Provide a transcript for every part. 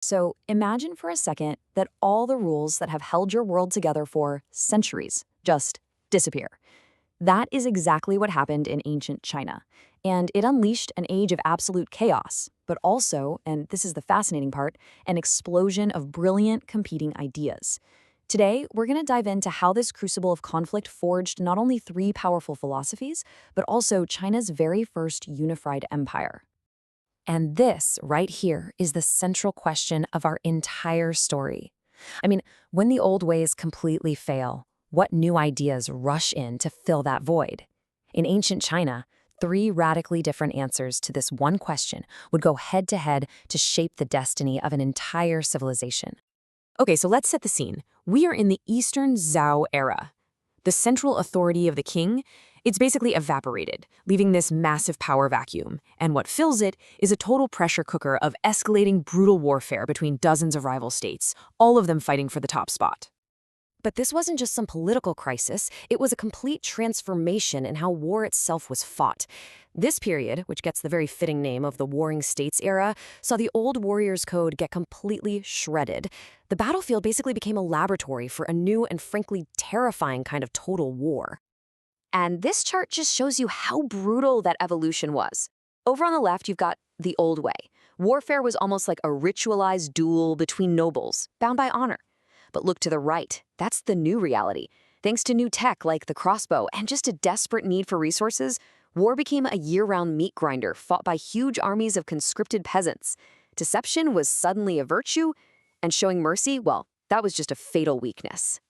So imagine for a second that all the rules that have held your world together for centuries just disappear. That is exactly what happened in ancient China. And it unleashed an age of absolute chaos, but also, and this is the fascinating part, an explosion of brilliant competing ideas. Today, we're going to dive into how this crucible of conflict forged not only three powerful philosophies, but also China's very first unified empire. And this right here is the central question of our entire story. I mean, when the old ways completely fail, what new ideas rush in to fill that void? In ancient China, three radically different answers to this one question would go head to head to shape the destiny of an entire civilization. Okay, so let's set the scene. We are in the Eastern Zhou era. The central authority of the king, it's basically evaporated, leaving this massive power vacuum. And what fills it is a total pressure cooker of escalating brutal warfare between dozens of rival states, all of them fighting for the top spot. But this wasn't just some political crisis, it was a complete transformation in how war itself was fought. This period, which gets the very fitting name of the Warring States era, saw the old warriors' code get completely shredded. The battlefield basically became a laboratory for a new and frankly terrifying kind of total war. And this chart just shows you how brutal that evolution was. Over on the left, you've got the old way. Warfare was almost like a ritualized duel between nobles, bound by honor. But look to the right, that's the new reality. Thanks to new tech like the crossbow and just a desperate need for resources, war became a year-round meat grinder fought by huge armies of conscripted peasants. Deception was suddenly a virtue, and showing mercy, well, that was just a fatal weakness.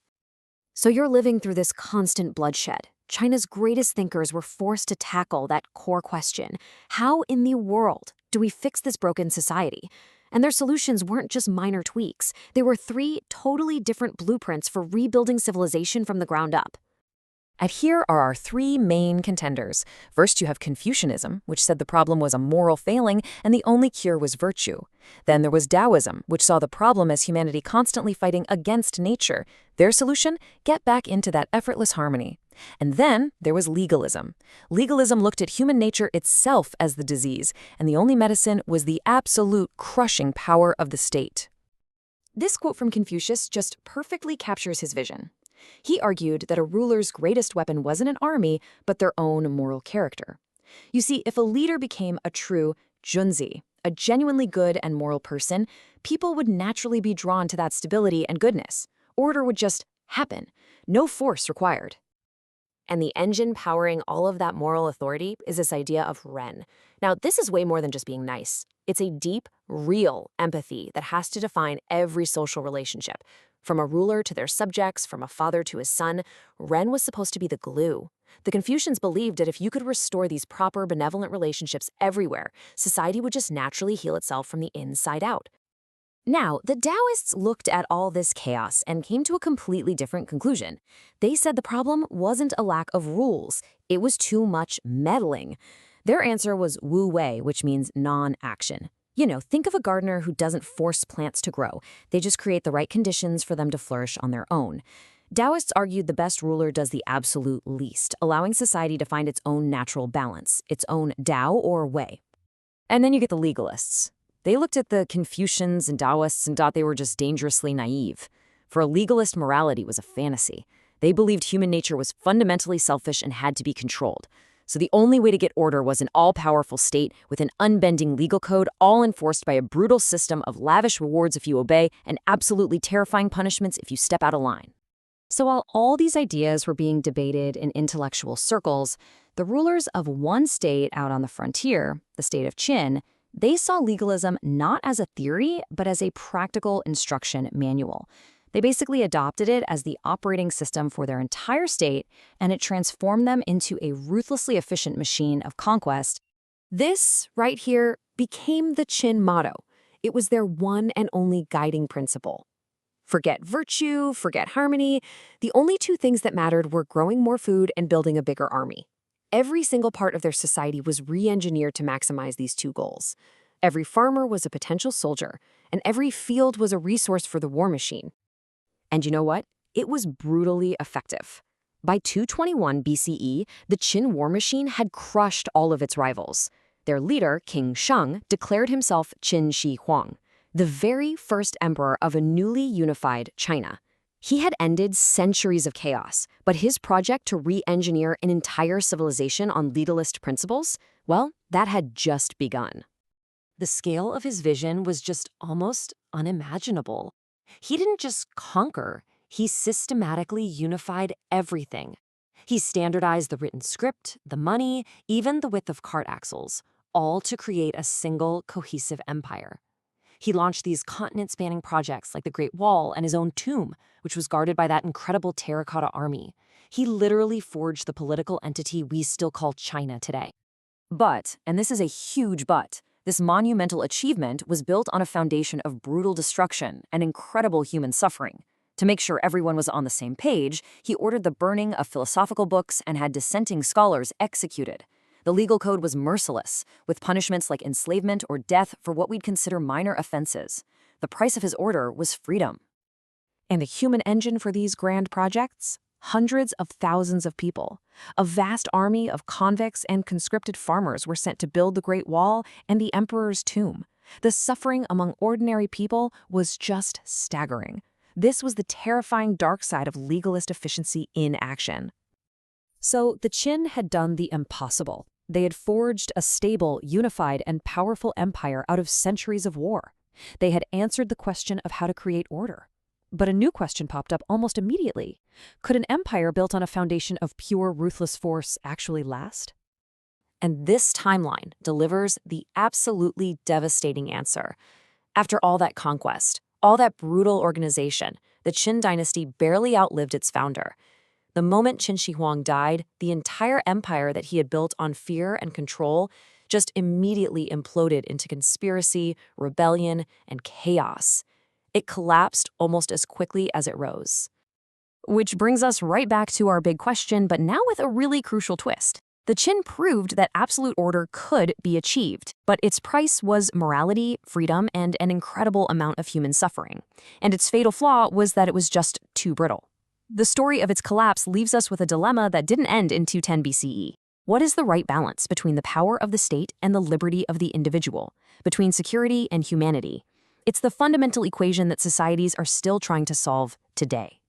So you're living through this constant bloodshed. China's greatest thinkers were forced to tackle that core question: how in the world do we fix this broken society? And their solutions weren't just minor tweaks. They were three totally different blueprints for rebuilding civilization from the ground up. And here are our three main contenders. First, you have Confucianism, which said the problem was a moral failing and the only cure was virtue. Then there was Taoism, which saw the problem as humanity constantly fighting against nature. Their solution? Get back into that effortless harmony. And then there was legalism. Legalism looked at human nature itself as the disease, and the only medicine was the absolute crushing power of the state. This quote from Confucius just perfectly captures his vision. He argued that a ruler's greatest weapon wasn't an army, but their own moral character. You see, if a leader became a true junzi, a genuinely good and moral person, people would naturally be drawn to that stability and goodness. Order would just happen, no force required. And the engine powering all of that moral authority is this idea of Ren. Now, this is way more than just being nice. It's a deep, real empathy that has to define every social relationship. From a ruler to their subjects, from a father to his son, Ren was supposed to be the glue. The Confucians believed that if you could restore these proper, benevolent relationships everywhere, society would just naturally heal itself from the inside out. Now, the Taoists looked at all this chaos and came to a completely different conclusion. They said the problem wasn't a lack of rules, it was too much meddling. Their answer was Wu Wei, which means non-action. You know, think of a gardener who doesn't force plants to grow. They just create the right conditions for them to flourish on their own. Taoists argued the best ruler does the absolute least, allowing society to find its own natural balance, its own Tao or way. And then you get the legalists. They looked at the Confucians and Taoists and thought they were just dangerously naive. For a legalist, morality was a fantasy. They believed human nature was fundamentally selfish and had to be controlled. So the only way to get order was an all-powerful state with an unbending legal code, all enforced by a brutal system of lavish rewards if you obey and absolutely terrifying punishments if you step out of line. So while all these ideas were being debated in intellectual circles, the rulers of one state out on the frontier, the state of Qin, they saw legalism not as a theory, but as a practical instruction manual. They basically adopted it as the operating system for their entire state, and it transformed them into a ruthlessly efficient machine of conquest. This, right here, became the Qin motto. It was their one and only guiding principle. Forget virtue, forget harmony. The only two things that mattered were growing more food and building a bigger army. Every single part of their society was re-engineered to maximize these two goals. Every farmer was a potential soldier, and every field was a resource for the war machine. And you know what? It was brutally effective. By 221 BCE, the Qin war machine had crushed all of its rivals. Their leader, King Shang, declared himself Qin Shi Huang. the very first emperor of a newly unified China. He had ended centuries of chaos, but his project to re-engineer an entire civilization on legalist principles, well, that had just begun. The scale of his vision was just almost unimaginable. He didn't just conquer, he systematically unified everything. He standardized the written script, the money, even the width of cart axles, all to create a single, cohesive empire. He launched these continent-spanning projects like the Great Wall and his own tomb, which was guarded by that incredible terracotta army. He literally forged the political entity we still call China today. But, and this is a huge but, this monumental achievement was built on a foundation of brutal destruction and incredible human suffering. To make sure everyone was on the same page, he ordered the burning of philosophical books and had dissenting scholars executed. The legal code was merciless, with punishments like enslavement or death for what we'd consider minor offenses. The price of his order was freedom. And the human engine for these grand projects? Hundreds of thousands of people. A vast army of convicts and conscripted farmers were sent to build the Great Wall and the Emperor's tomb. The suffering among ordinary people was just staggering. This was the terrifying dark side of legalist efficiency in action. So the Qin had done the impossible. They had forged a stable, unified, and powerful empire out of centuries of war. They had answered the question of how to create order. But a new question popped up almost immediately. Could an empire built on a foundation of pure, ruthless force actually last? And this timeline delivers the absolutely devastating answer. After all that conquest, all that brutal organization, the Qin dynasty barely outlived its founder. The moment Qin Shi Huang died, the entire empire that he had built on fear and control just immediately imploded into conspiracy, rebellion, and chaos. It collapsed almost as quickly as it rose. Which brings us right back to our big question, but now with a really crucial twist. The Qin proved that absolute order could be achieved, but its price was morality, freedom, and an incredible amount of human suffering. And its fatal flaw was that it was just too brittle. The story of its collapse leaves us with a dilemma that didn't end in 210 BCE. What is the right balance between the power of the state and the liberty of the individual, between security and humanity? It's the fundamental equation that societies are still trying to solve today.